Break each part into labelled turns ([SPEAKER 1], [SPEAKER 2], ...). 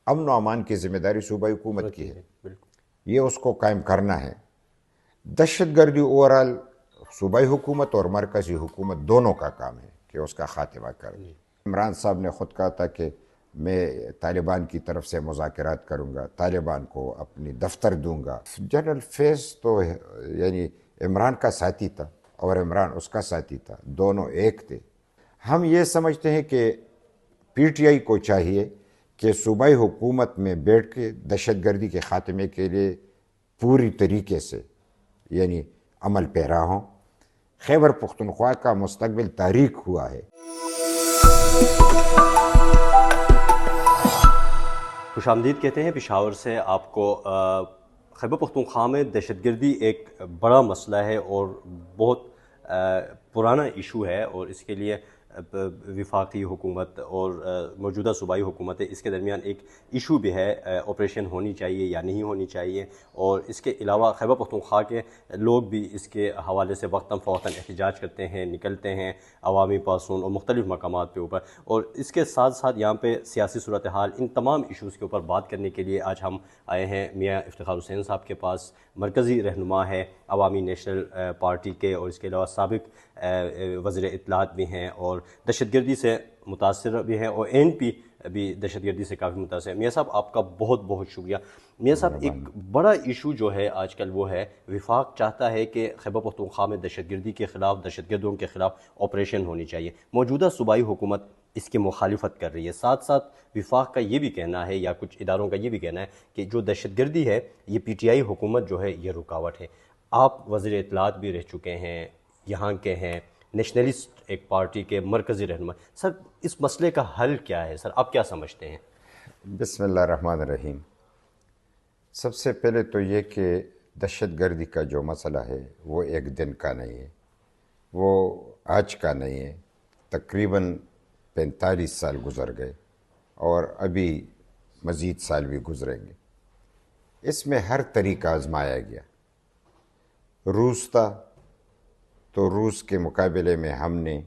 [SPEAKER 1] امن و امان کی ذمہ داری صوبائی حکومت کی ہے، یہ اس کو قائم کرنا ہے۔ دہشت گردی اوورال صوبائی حکومت اور مرکزی حکومت دونوں کا کام ہے کہ اس کا خاتمہ کرے۔ عمران صاحب نے خود کہا تھا کہ میں طالبان کی طرف سے مذاکرات کروں گا، طالبان کو اپنی دفتر دوں گا۔ جنرل فیض تو یعنی عمران کا ساتھی تھا اور عمران اس کا ساتھی تھا، دونوں ایک تھے۔ ہم یہ سمجھتے ہیں کہ پی ٹی آئی کو چاہیے کہ صوبائی حکومت میں بیٹھ کے دہشت گردی کے خاتمے کے لیے پوری طریقے سے یعنی عمل پیرا ہوں۔ خیبر پختونخوا کا مستقبل تاریک ہوا ہے۔
[SPEAKER 2] خوش آمدید کہتے ہیں پشاور سے آپ کو۔ خیبر پختونخوا میں دہشت گردی ایک بڑا مسئلہ ہے اور بہت پرانا ایشو ہے، اور اس کے لیے وفاقی حکومت اور موجودہ صوبائی حکومت اس کے درمیان ایک ایشو بھی ہے، آپریشن ہونی چاہیے یا نہیں ہونی چاہیے۔ اور اس کے علاوہ خیبر پختونخوا کے لوگ بھی اس کے حوالے سے وقتاً فوقتاً احتجاج کرتے ہیں، نکلتے ہیں عوامی پاسون اور مختلف مقامات کے اوپر۔ اور اس کے ساتھ ساتھ یہاں پہ سیاسی صورتحال، ان تمام ایشوز کے اوپر بات کرنے کے لیے آج ہم آئے ہیں میاں افتخار حسین صاحب کے پاس۔ مرکزی رہنما ہے عوامی نیشنل پارٹی کے، اور اس کے علاوہ سابق وزیر اطلاعات بھی ہیں، اور دہشت گردی سے متاثر بھی ہیں، اور این پی بھی دہشت گردی سے کافی متاثر ہے۔ میاں صاحب آپ کا بہت بہت شکریہ۔ میاں صاحب ایک بڑا ایشو جو ہے آج کل وہ ہے، وفاق چاہتا ہے کہ خیبر پختونخوا میں دہشت گردی کے خلاف، دہشت گردوں کے خلاف آپریشن ہونی چاہیے۔ موجودہ صوبائی حکومت اس کی مخالفت کر رہی ہے۔ ساتھ ساتھ وفاق کا یہ بھی کہنا ہے، یا کچھ اداروں کا یہ بھی کہنا ہے کہ جو دہشت گردی ہے یہ پی ٹی آئی حکومت جو ہے یہ رکاوٹ ہے۔ آپ وزیر اطلاعات بھی رہ چکے ہیں، یہاں کے ہیں، نیشنلسٹ ایک پارٹی کے مرکزی رہنما۔ سر اس مسئلے کا حل کیا ہے؟ سر آپ کیا سمجھتے ہیں؟
[SPEAKER 1] بسم اللہ الرحمن الرحیم۔ سب سے پہلے تو یہ کہ دہشت گردی کا جو مسئلہ ہے وہ ایک دن کا نہیں ہے، وہ آج کا نہیں ہے، تقریباً 45 سال گزر گئے اور ابھی مزید سال بھی گزریں گے۔ اس میں ہر طریقہ آزمایا گیا۔ روس تھا تو روس کے مقابلے میں ہم نے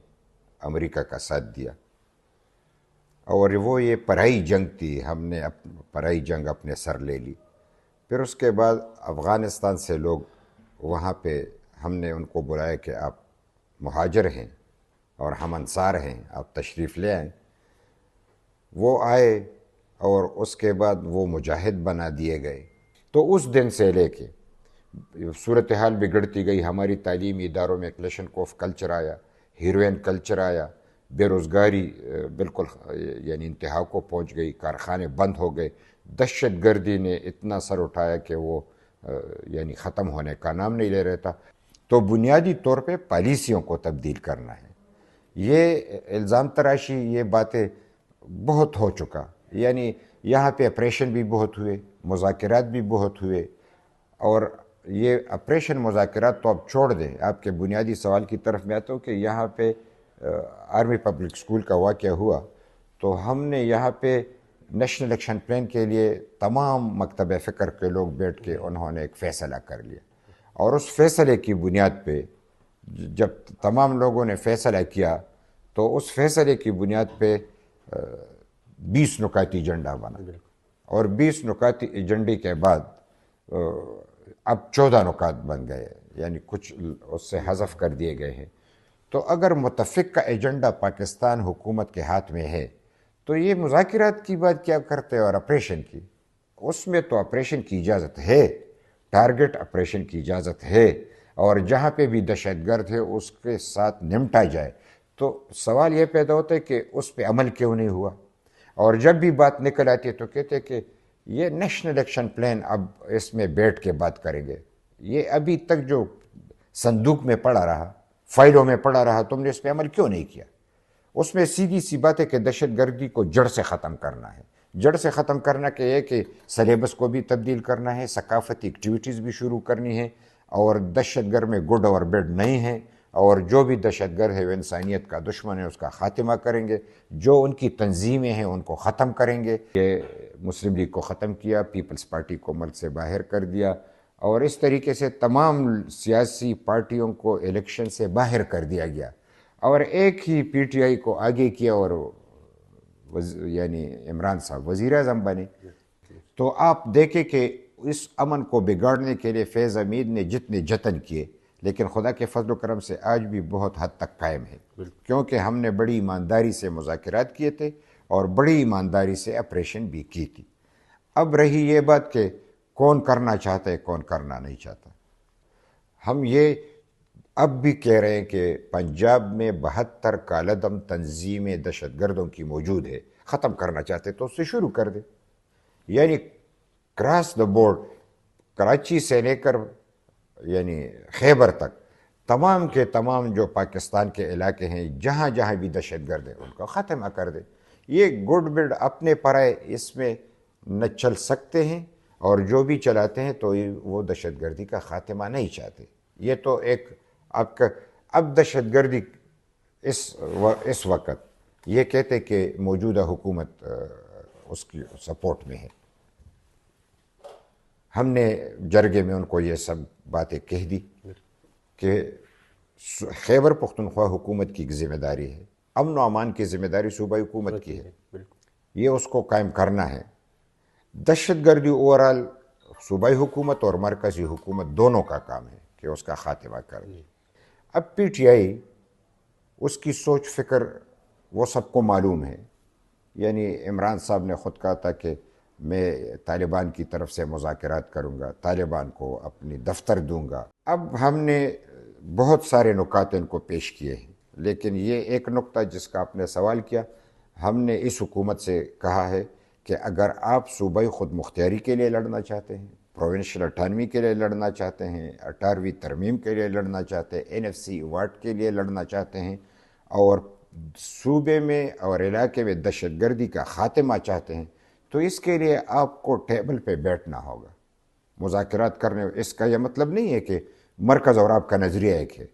[SPEAKER 1] امریکہ کا ساتھ دیا، اور وہ یہ پرائی جنگ تھی، ہم نے پرائی جنگ اپنے سر لے لی۔ پھر اس کے بعد افغانستان سے لوگ وہاں پہ ہم نے ان کو بلایا کہ آپ مہاجر ہیں اور ہم انصار ہیں، آپ تشریف لے آئیں۔ وہ آئے اور اس کے بعد وہ مجاہد بنا دیے گئے۔ تو اس دن سے لے کے صورتحال بگڑتی گئی۔ ہماری تعلیمی اداروں میں کلشنکوف کلچر آیا، ہیروئن کلچر آیا، بے روزگاری بالکل یعنی انتہا کو پہنچ گئی، کارخانے بند ہو گئے۔ دہشت گردی نے اتنا سر اٹھایا کہ وہ یعنی ختم ہونے کا نام نہیں لے رہتا۔ تو بنیادی طور پہ پالیسیوں کو تبدیل کرنا ہے۔ یہ الزام تراشی، یہ باتیں بہت ہو چکا، یعنی یہاں پہ آپریشن بھی بہت ہوئے، مذاکرات بھی بہت ہوئے، اور یہ آپریشن مذاکرات تو اب چھوڑ دیں، آپ کے بنیادی سوال کی طرف میں آتا ہوں کہ یہاں پہ آرمی پبلک اسکول کا واقعہ ہوا تو ہم نے یہاں پہ نیشنل ایکشن پلان کے لیے تمام مکتب فکر کے لوگ بیٹھ کے انہوں نے ایک فیصلہ کر لیا، اور اس فیصلے کی بنیاد پہ جب تمام لوگوں نے فیصلہ کیا تو اس فیصلے کی بنیاد پہ 20 نکاتی ایجنڈا بنا، اور 20 نکاتی ایجنڈے کے بعد اب 14 نکات بن گئے، یعنی کچھ اس سے حذف کر دیے گئے ہیں۔ تو اگر متفق کا ایجنڈا پاکستان حکومت کے ہاتھ میں ہے تو یہ مذاکرات کی بات کیا کرتے اور آپریشن کی؟ اس میں تو آپریشن کی اجازت ہے، ٹارگٹ آپریشن کی اجازت ہے، اور جہاں پہ بھی دہشت گرد ہے اس کے ساتھ نمٹا جائے۔ تو سوال یہ پیدا ہوتا ہے کہ اس پہ عمل کیوں نہیں ہوا؟ اور جب بھی بات نکل آتی ہے تو کہتے ہیں کہ یہ نیشنل ایکشن پلان، اب اس میں بیٹھ کے بات کریں گے۔ یہ ابھی تک جو صندوق میں پڑا رہا، فائلوں میں پڑا رہا، تم نے اس پہ عمل کیوں نہیں کیا؟ اس میں سیدھی سی بات ہے کہ دہشت گردی کو جڑ سے ختم کرنا ہے۔ جڑ سے ختم کرنا کہ یہ کہ سلیبس کو بھی تبدیل کرنا ہے، ثقافتی ایکٹیویٹیز بھی شروع کرنی ہے، اور دہشت گرد میں گڈ اور بیڈ نہیں ہے، اور جو بھی دہشت گرد ہے وہ انسانیت کا دشمن ہے، اس کا خاتمہ کریں گے۔ جو ان کی تنظیمیں ہیں ان کو ختم کریں گے۔ یہ مسلم لیگ کو ختم کیا، پیپلز پارٹی کو ملک سے باہر کر دیا، اور اس طریقے سے تمام سیاسی پارٹیوں کو الیکشن سے باہر کر دیا گیا، اور ایک ہی پی ٹی آئی کو آگے کیا، اور یعنی عمران صاحب وزیر اعظم بنے۔ تو آپ دیکھیں کہ اس امن کو بگاڑنے کے لیے فیض حمید نے جتنے جتن کیے، لیکن خدا کے فضل و کرم سے آج بھی بہت حد تک قائم ہے، کیونکہ ہم نے بڑی ایمانداری سے مذاکرات کیے تھے اور بڑی ایمانداری سے آپریشن بھی کی تھی۔ اب رہی یہ بات کہ کون کرنا چاہتا ہے کون کرنا نہیں چاہتا، ہم یہ اب بھی کہہ رہے ہیں کہ پنجاب میں 72 کالعدم تنظیمیں دہشت گردوں کی موجود ہے، ختم کرنا چاہتے تو اس سے شروع کر دیں، یعنی کراس دا بورڈ کراچی سے لے کر یعنی خیبر تک تمام کے تمام جو پاکستان کے علاقے ہیں جہاں جہاں بھی دہشت گرد ہیں ان کو ختم کر دیں۔ یہ گڈ بلڈ اپنے پرائے اس میں نہ چل سکتے ہیں، اور جو بھی چلاتے ہیں تو وہ دہشت گردی کا خاتمہ نہیں چاہتے۔ یہ تو ایک اب دہشت گردی اس وقت یہ کہتے کہ موجودہ حکومت اس کی سپورٹ میں ہے۔ ہم نے جرگے میں ان کو یہ سب باتیں کہہ دی کہ خیبر پختونخوا حکومت کی ذمہ داری ہے، امن و امان کی ذمہ داری صوبائی حکومت کی ہے، یہ اس کو قائم کرنا ہے۔ دہشت گردی اوورال صوبائی حکومت اور مرکزی حکومت دونوں کا کام ہے کہ اس کا خاتمہ کر دے۔ اب پی ٹی آئی اس کی سوچ فکر وہ سب کو معلوم ہے، یعنی عمران صاحب نے خود کہا تھا کہ میں طالبان کی طرف سے مذاکرات کروں گا، طالبان کو اپنی دفتر دوں گا۔ اب ہم نے بہت سارے نکات ان کو پیش کیے ہیں، لیکن یہ ایک نقطہ جس کا آپ نے سوال کیا، ہم نے اس حکومت سے کہا ہے کہ اگر آپ صوبائی خود مختاری کے لیے لڑنا چاہتے ہیں، پروونشل اٹانومی کے لیے لڑنا چاہتے ہیں، 18ویں ترمیم کے لیے لڑنا چاہتے ہیں، NFC واٹ کے لیے لڑنا چاہتے ہیں، اور صوبے میں اور علاقے میں دہشت گردی کا خاتمہ چاہتے ہیں، تو اس کے لیے آپ کو ٹیبل پہ بیٹھنا ہوگا، مذاکرات کرنے۔ اس کا یہ مطلب نہیں ہے کہ مرکز اور آپ کا نظریہ ایک ہے،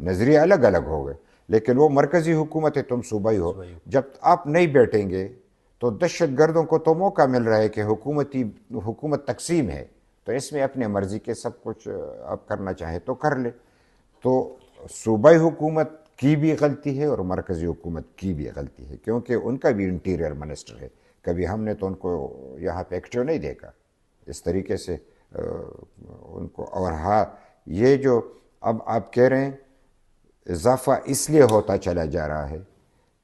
[SPEAKER 1] نظریہ الگ الگ ہو گئے، لیکن وہ مرکزی حکومت ہے، تم صوبائی ہو۔ جب آپ نہیں بیٹھیں گے تو دہشت گردوں کو تو موقع مل رہا ہے کہ حکومت تقسیم ہے، تو اس میں اپنے مرضی کے سب کچھ آپ کرنا چاہیں تو کر لیں۔ تو صوبائی حکومت کی بھی غلطی ہے اور مرکزی حکومت کی بھی غلطی ہے، کیونکہ ان کا بھی انٹیریئر منسٹر ہے، کبھی ہم نے تو ان کو یہاں پہ ایکٹیو نہیں دیکھا اس طریقے سے ان کو۔ اور ہاں، یہ جو اب آپ کہہ رہے ہیں اضافہ اس لیے ہوتا چلا جا رہا ہے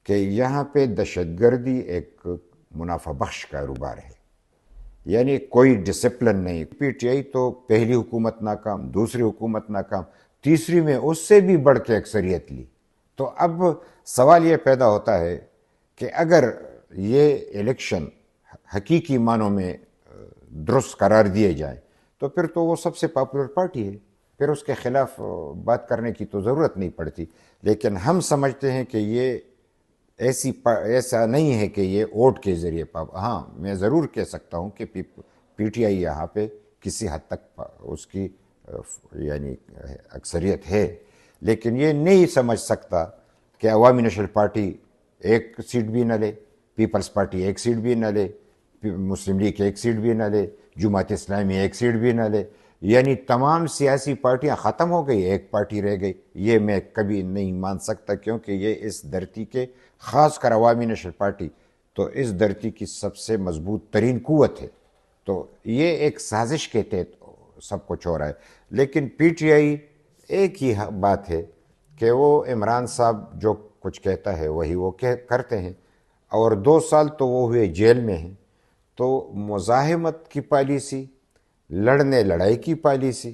[SPEAKER 1] کہ یہاں پہ دہشت گردی ایک منافع بخش کاروبار ہے، یعنی کوئی ڈسپلن نہیں۔ پی ٹی آئی تو پہلی حکومت ناکام، دوسری حکومت ناکام، تیسری میں اس سے بھی بڑھ کے اکثریت لی۔ تو اب سوال یہ پیدا ہوتا ہے کہ اگر یہ الیکشن حقیقی معنوں میں درست قرار دیے جائیں تو پھر تو وہ سب سے پاپولر پارٹی ہے، پھر اس کے خلاف بات کرنے کی تو ضرورت نہیں پڑتی۔ لیکن ہم سمجھتے ہیں کہ یہ ایسا نہیں ہے کہ یہ ووٹ کے ذریعے ہاں، میں ضرور کہہ سکتا ہوں کہ پی ٹی آئی یہاں پہ کسی حد تک اس کی یعنی اکثریت ہے، لیکن یہ نہیں سمجھ سکتا کہ عوامی نیشنل پارٹی ایک سیٹ بھی نہ لے، پیپلز پارٹی ایک سیٹ بھی نہ لے، مسلم لیگ ایک سیٹ بھی نہ لے، جماعت اسلامی ایک سیٹ بھی نہ لے، یعنی تمام سیاسی پارٹیاں ختم ہو گئی، ایک پارٹی رہ گئی۔ یہ میں کبھی نہیں مان سکتا، کیونکہ یہ اس دھرتی کے، خاص کر عوامی نیشنل پارٹی تو اس دھرتی کی سب سے مضبوط ترین قوت ہے، تو یہ ایک سازش کے تحت سب کچھ ہو رہا ہے۔ لیکن پی ٹی آئی ایک ہی بات ہے کہ وہ عمران صاحب جو کچھ کہتا ہے وہی وہ کرتے ہیں، اور 2 سال تو وہ ہوئے جیل میں ہیں، تو مزاحمت کی پالیسی، لڑائی کی پالیسی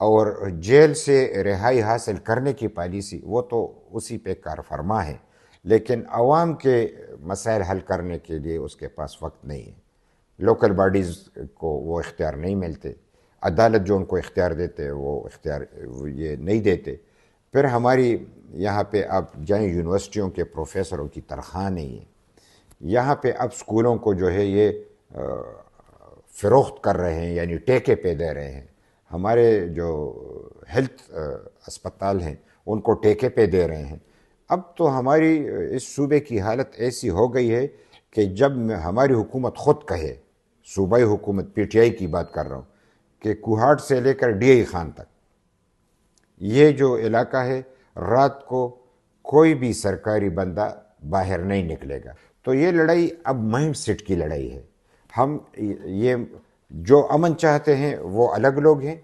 [SPEAKER 1] اور جیل سے رہائی حاصل کرنے کی پالیسی، وہ تو اسی پہ کار فرما ہے، لیکن عوام کے مسائل حل کرنے کے لیے اس کے پاس وقت نہیں ہے۔ لوکل باڈیز کو وہ اختیار نہیں ملتے، عدالت جو ان کو اختیار دیتے وہ اختیار یہ نہیں دیتے۔ پھر ہماری یہاں پہ آپ جائیں، یونیورسٹیوں کے پروفیسروں کی تنخواہ نہیں ہے، یہاں پہ اب اسکولوں کو جو ہے یہ فروخت کر رہے ہیں، یعنی ٹیکے پہ دے رہے ہیں۔ ہمارے جو ہیلتھ اسپتال ہیں ان کو ٹیکے پہ دے رہے ہیں۔ اب تو ہماری اس صوبے کی حالت ایسی ہو گئی ہے کہ جب ہماری حکومت خود کہے، صوبائی حکومت پی ٹی آئی کی بات کر رہا ہوں، کہ کوہاٹ سے لے کر ڈی آئی خان تک یہ جو علاقہ ہے، رات کو کوئی بھی سرکاری بندہ باہر نہیں نکلے گا، تو یہ لڑائی اب مائنڈ سیٹ کی لڑائی ہے۔ ہم یہ جو امن چاہتے ہیں وہ الگ لوگ ہیں،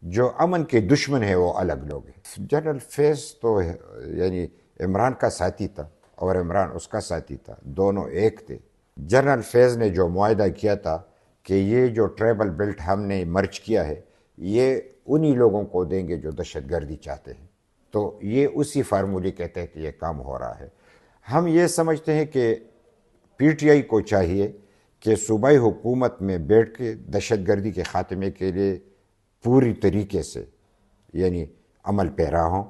[SPEAKER 1] جو امن کے دشمن ہیں وہ الگ لوگ ہیں۔ جنرل فیض تو یعنی عمران کا ساتھی تھا اور عمران اس کا ساتھی تھا، دونوں ایک تھے۔ جنرل فیض نے جو معاہدہ کیا تھا کہ یہ جو ٹرائبل بیلٹ ہم نے مرج کیا ہے یہ انہی لوگوں کو دیں گے جو دہشت گردی چاہتے ہیں، تو یہ اسی فارمولے کے تحت یہ کام ہو رہا ہے۔ ہم یہ سمجھتے ہیں کہ پی ٹی آئی کو چاہیے کہ صوبائی حکومت میں بیٹھ کے دہشت گردی کے خاتمے کے لیے پوری طریقے سے یعنی عمل پیرا ہوں،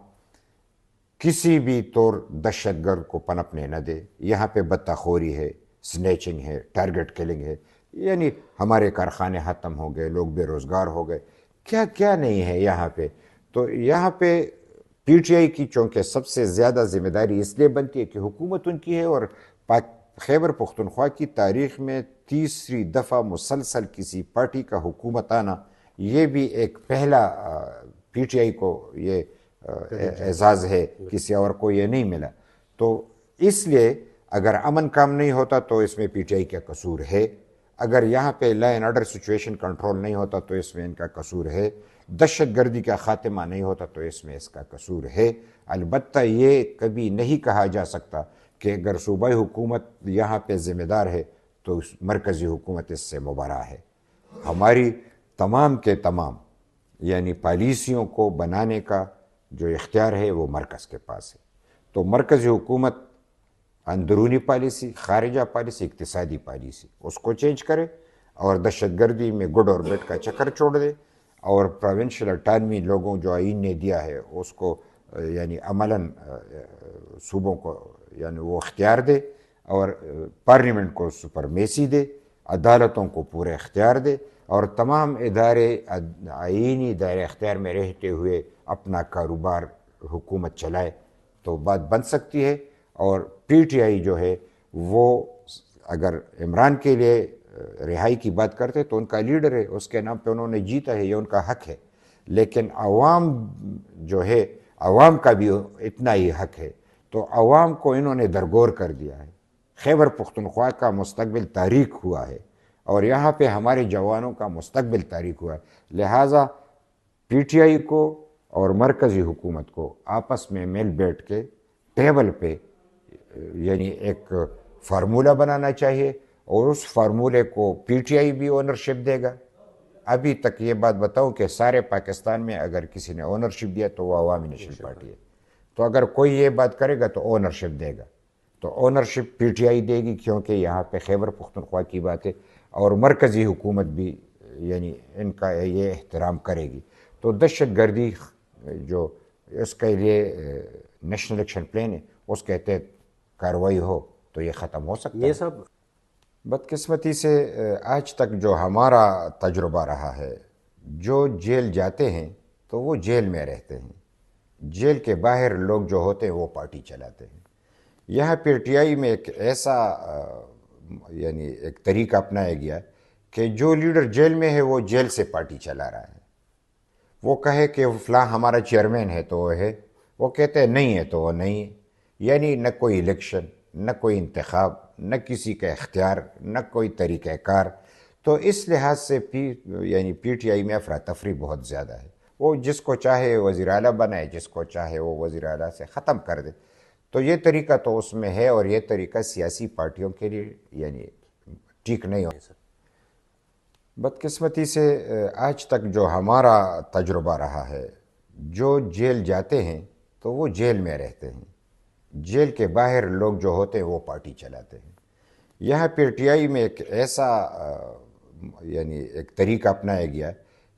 [SPEAKER 1] کسی بھی طور دہشت گرد کو پنپنے نہ دے۔ یہاں پہ بطہ خوری ہے، سنیچنگ ہے، ٹارگٹ کلنگ ہے، یعنی ہمارے کارخانے ختم ہو گئے، لوگ بے روزگار ہو گئے، کیا کیا نہیں ہے یہاں پہ۔ تو یہاں پہ پی ٹی آئی کی چونکہ سب سے زیادہ ذمہ داری اس لیے بنتی ہے کہ حکومت ان کی ہے، اور خیبر پختونخوا کی تاریخ میں تیسری دفعہ مسلسل کسی پارٹی کا حکومت آنا یہ بھی ایک پہلا پی ٹی آئی کو یہ اعزاز ہے، کسی اور کو یہ نہیں ملا۔ تو اس لیے اگر امن کام نہیں ہوتا تو اس میں پی ٹی آئی کا قصور ہے، اگر یہاں پہ law and order situation control نہیں ہوتا تو اس میں ان کا قصور ہے، دہشت گردی کا خاتمہ نہیں ہوتا تو اس میں اس کا قصور ہے۔ البتہ یہ کبھی نہیں کہا جا سکتا کہ اگر صوبائی حکومت یہاں پہ ذمہ دار ہے تو مرکزی حکومت اس سے مبرا ہے۔ ہماری تمام کے تمام یعنی پالیسیوں کو بنانے کا جو اختیار ہے وہ مرکز کے پاس ہے۔ تو مرکزی حکومت اندرونی پالیسی، خارجہ پالیسی، اقتصادی پالیسی اس کو چینج کرے اور دہشت گردی میں گڈ اور بیڈ کا چکر چھوڑ دے، اور پروونشل اٹانومی لوگوں جو آئین نے دیا ہے اس کو یعنی عملاً صوبوں کو یعنی وہ اختیار دے، اور پارلیمنٹ کو سپرمیسی دے، عدالتوں کو پورے اختیار دے، اور تمام ادارے آئینی دائرہ اختیار میں رہتے ہوئے اپنا کاروبار حکومت چلائے تو بات بن سکتی ہے۔ اور پی ٹی آئی جو ہے وہ اگر عمران کے لیے رہائی کی بات کرتے تو ان کا لیڈر ہے، اس کے نام پہ انہوں نے جیتا ہے، یہ ان کا حق ہے، لیکن عوام جو ہے عوام کا بھی اتنا ہی حق ہے۔ تو عوام کو انہوں نے درگور کر دیا ہے، خیبر پختونخوا کا مستقبل تاریک ہوا ہے، اور یہاں پہ ہمارے جوانوں کا مستقبل تاریک ہوا ہے۔ لہٰذا پی ٹی آئی کو اور مرکزی حکومت کو آپس میں مل بیٹھ کے ٹیبل پہ یعنی ایک فارمولہ بنانا چاہیے، اور اس فارمولے کو پی ٹی آئی بھی اونرشپ دے گا۔ ابھی تک یہ بات بتاؤں کہ سارے پاکستان میں اگر کسی نے اونرشپ دیا تو وہ عوامی نیشنل پارٹی ہے، تو اگر کوئی یہ بات کرے گا تو اونرشپ دے گا، تو اونرشپ پی ٹی آئی دے گی، کیونکہ یہاں پہ خیبر پختونخوا کی بات ہے، اور مرکزی حکومت بھی یعنی ان کا یہ احترام کرے گی۔ تو دہشت گردی جو اس کے لیے نیشنل ایکشن پلان ہے اس کے تحت کارروائی ہو تو یہ ختم ہو سکتا ہے۔
[SPEAKER 2] یہ سب
[SPEAKER 1] بدقسمتی سے آج تک جو ہمارا تجربہ رہا ہے، جو جیل جاتے ہیں تو وہ جیل میں رہتے ہیں، جیل کے باہر لوگ جو ہوتے ہیں وہ پارٹی چلاتے ہیں۔ یہاں پی ٹی آئی میں ایک ایسا یعنی ایک طریقہ اپنایا گیا کہ جو لیڈر جیل میں ہے وہ جیل سے پارٹی چلا رہا ہے، وہ کہے کہ فلاں ہمارا چیئرمین ہے تو وہ ہے، وہ کہتے ہیں نہیں ہے تو وہ نہیں ہے، یعنی نہ کوئی الیکشن، نہ کوئی انتخاب، نہ کسی کا اختیار، نہ کوئی طریقہ کار۔ تو اس لحاظ سے یعنی پی ٹی آئی میں افراتفری بہت زیادہ ہے، وہ جس کو چاہے وزیر اعلیٰ بنائے، جس کو چاہے وہ وزیر اعلیٰ سے ختم کر دے۔ تو یہ طریقہ تو اس میں ہے، اور یہ طریقہ سیاسی پارٹیوں کے لیے یعنی ٹھیک نہیں ہو سکتا۔ بدقسمتی سے آج تک جو ہمارا تجربہ رہا ہے، جو جیل جاتے ہیں تو وہ جیل میں رہتے ہیں، جیل کے باہر لوگ جو ہوتے ہیں وہ پارٹی چلاتے ہیں۔ یہاں پی ٹی آئی میں ایک ایسا یعنی ایک طریقہ اپنایا گیا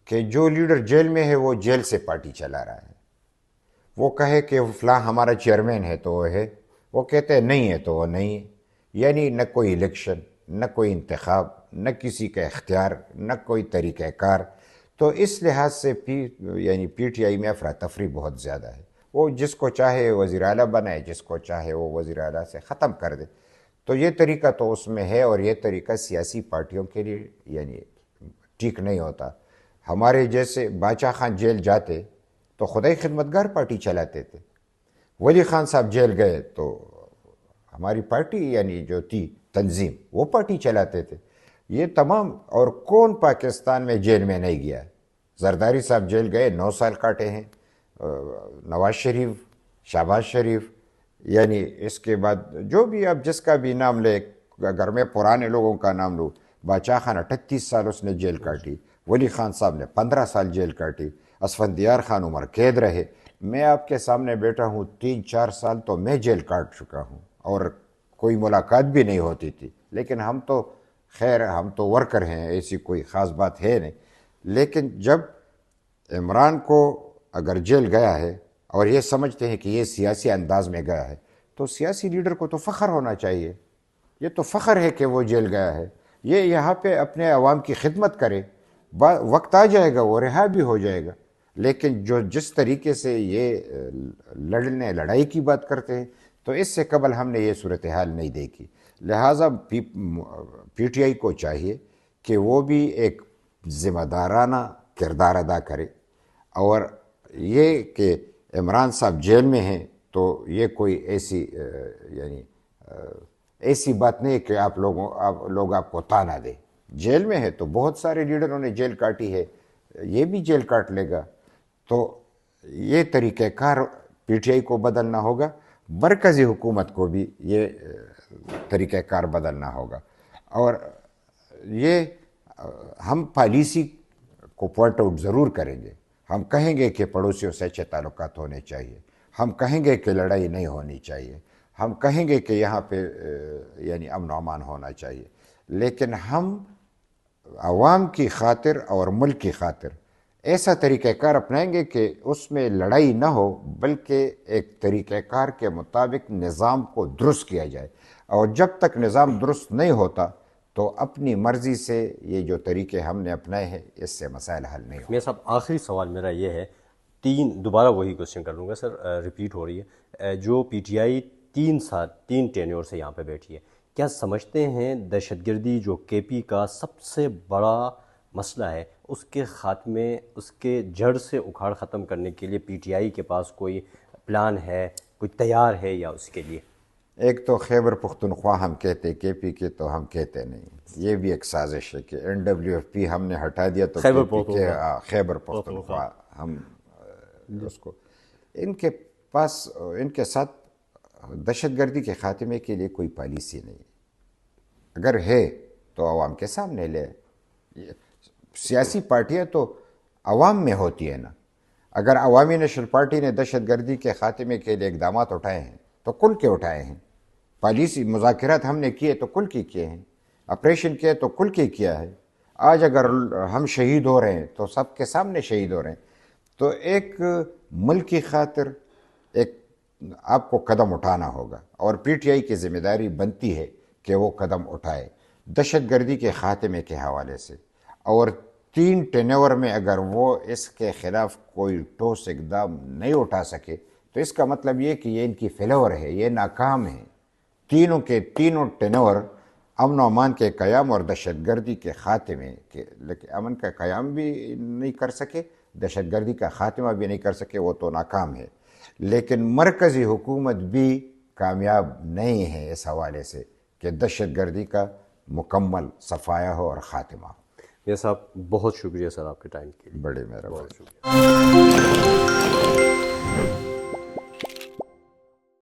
[SPEAKER 1] کہ جو لیڈر جیل میں ہے وہ جیل سے پارٹی چلا رہا ہے، وہ کہے کہ فلاں ہمارا چیئرمین ہے تو وہ ہے، وہ کہتے ہیں نہیں ہے تو وہ نہیں ہے، یعنی نہ کوئی الیکشن، نہ کوئی انتخاب، نہ کسی کا اختیار، نہ کوئی طریقہ کار۔ تو اس لحاظ سے یعنی پی ٹی آئی میں افراتفری بہت زیادہ ہے، وہ جس کو چاہے وزیر اعلیٰ بنائے، جس کو چاہے وہ وزیر اعلیٰ سے ختم کر دے۔ تو یہ طریقہ تو اس میں ہے، اور یہ طریقہ سیاسی پارٹیوں کے لیے یعنی ٹھیک نہیں ہوتا۔ ہمارے جیسے باچا خان جیل جاتے تو خدائی خدمتگار پارٹی چلاتے تھے، ولی خان صاحب جیل گئے تو ہماری پارٹی یعنی جو تھی تنظیم وہ پارٹی چلاتے تھے۔ یہ تمام، اور کون پاکستان میں جیل میں نہیں گیا؟ زرداری صاحب جیل گئے، 9 سال کاٹے ہیں، نواز شریف، شہباز شریف، یعنی اس کے بعد جو بھی اب جس کا بھی نام لے، اگر میں پرانے لوگوں کا نام لوں، باچا خان 38 سال اس نے جیل کاٹی، ولی خان صاحب نے 15 سال جیل کاٹی، اسفندیار خان عمر قید رہے، میں آپ کے سامنے بیٹھا ہوں 3-4 سال تو میں جیل کاٹ چکا ہوں، اور کوئی ملاقات بھی نہیں ہوتی تھی، لیکن ہم تو خیر ہم تو ورکر ہیں، ایسی کوئی خاص بات ہے نہیں۔ لیکن جب عمران کو اگر جیل گیا ہے اور یہ سمجھتے ہیں کہ یہ سیاسی انداز میں گیا ہے، تو سیاسی لیڈر کو تو فخر ہونا چاہیے، یہ تو فخر ہے کہ وہ جیل گیا ہے، یہ یہاں پہ اپنے عوام کی خدمت کرے، وقت آ جائے گا وہ رہا بھی ہو جائے گا۔ لیکن جو جس طریقے سے یہ لڑائی کی بات کرتے ہیں، تو اس سے قبل ہم نے یہ صورتحال نہیں دیکھی، لہٰذا پی ٹی آئی کو چاہیے کہ وہ بھی ایک ذمہ دارانہ کردار ادا کرے، اور یہ کہ عمران صاحب جیل میں ہیں تو یہ کوئی ایسی ایسی بات نہیں کہ آپ لوگ آپ کو تانا دے، جیل میں ہے تو بہت سارے لیڈروں نے جیل کاٹی ہے، یہ بھی جیل کاٹ لے گا۔ تو یہ طریقہ کار پی ٹی آئی کو بدلنا ہوگا، مرکزی حکومت کو بھی یہ طریقہ کار بدلنا ہوگا، اور یہ ہم پالیسی کو پوائنٹ آؤٹ ضرور کریں گے، ہم کہیں گے کہ پڑوسیوں سے اچھے تعلقات ہونے چاہیے، ہم کہیں گے کہ لڑائی نہیں ہونی چاہیے، ہم کہیں گے کہ یہاں پہ یعنی امن و امان ہونا چاہیے، لیکن ہم عوام کی خاطر اور ملک کی خاطر ایسا طریقہ کار اپنائیں گے کہ اس میں لڑائی نہ ہو، بلکہ ایک طریقہ کار کے مطابق نظام کو درست کیا جائے، اور جب تک نظام درست نہیں ہوتا تو اپنی مرضی سے یہ جو طریقے ہم نے اپنائے ہیں اس سے مسائل حل نہیں ہوتے۔
[SPEAKER 2] میاں صاحب آخری سوال میرا یہ ہے، دوبارہ وہی کوشچن کر لوں گا سر، ریپیٹ ہو رہی ہے، جو پی ٹی آئی 3 ٹینیور سے یہاں پہ بیٹھی ہے، کیا سمجھتے ہیں دہشت گردی جو کے پی کا سب سے بڑا مسئلہ ہے، اس کے خاتمے، اس کے جڑ سے اکھاڑ ختم کرنے کے لیے پی ٹی آئی کے پاس کوئی پلان ہے، کوئی تیار ہے یا اس کے لیے؟
[SPEAKER 1] ایک تو خیبر پختونخوا ہم کہتے، کے پی کے تو ہم کہتے نہیں، یہ بھی ایک سازش ہے کہ این ڈبلیو ایف پی ہم نے ہٹا دیا تو خیبر پختونخوا ہم اس کو، ان کے پاس ان کے ساتھ دہشت گردی کے خاتمے کے لیے کوئی پالیسی نہیں، اگر ہے تو عوام کے سامنے لے، سیاسی پارٹیاں تو عوام میں ہوتی ہے نا، اگر عوامی نیشنل پارٹی نے دہشت گردی کے خاتمے کے لیے اقدامات اٹھائے ہیں تو کل کے اٹھائے ہیں، پالیسی مذاکرات ہم نے کیے تو کل کی کیے ہیں، آپریشن کیے تو کل کی کیا ہے، آج اگر ہم شہید ہو رہے ہیں تو سب کے سامنے شہید ہو رہے ہیں، تو ایک ملک کی خاطر ایک آپ کو قدم اٹھانا ہوگا، اور پی ٹی آئی کی ذمہ داری بنتی ہے کہ وہ قدم اٹھائے دہشت گردی کے خاتمے کے حوالے سے، اور 3 ٹینور میں اگر وہ اس کے خلاف کوئی ٹھوس اقدام نہیں اٹھا سکے تو اس کا مطلب یہ کہ یہ ان کی فیلور ہے، یہ ناکام ہے، تینوں ٹینور امن و امان کے قیام اور دہشت گردی کے خاتمے کے، لیکن امن کا قیام بھی نہیں کر سکے، دہشت گردی کا خاتمہ بھی نہیں کر سکے، وہ تو ناکام ہے، لیکن مرکزی حکومت بھی کامیاب نہیں ہے اس حوالے سے کہ دہشت گردی کا مکمل صفایا ہو اور خاتمہ ہو۔
[SPEAKER 2] میاں صاحب بہت شکریہ سر آپ کے ٹائم کے لیے،
[SPEAKER 1] بڑے مہربانی۔
[SPEAKER 2] بہت شکریہ۔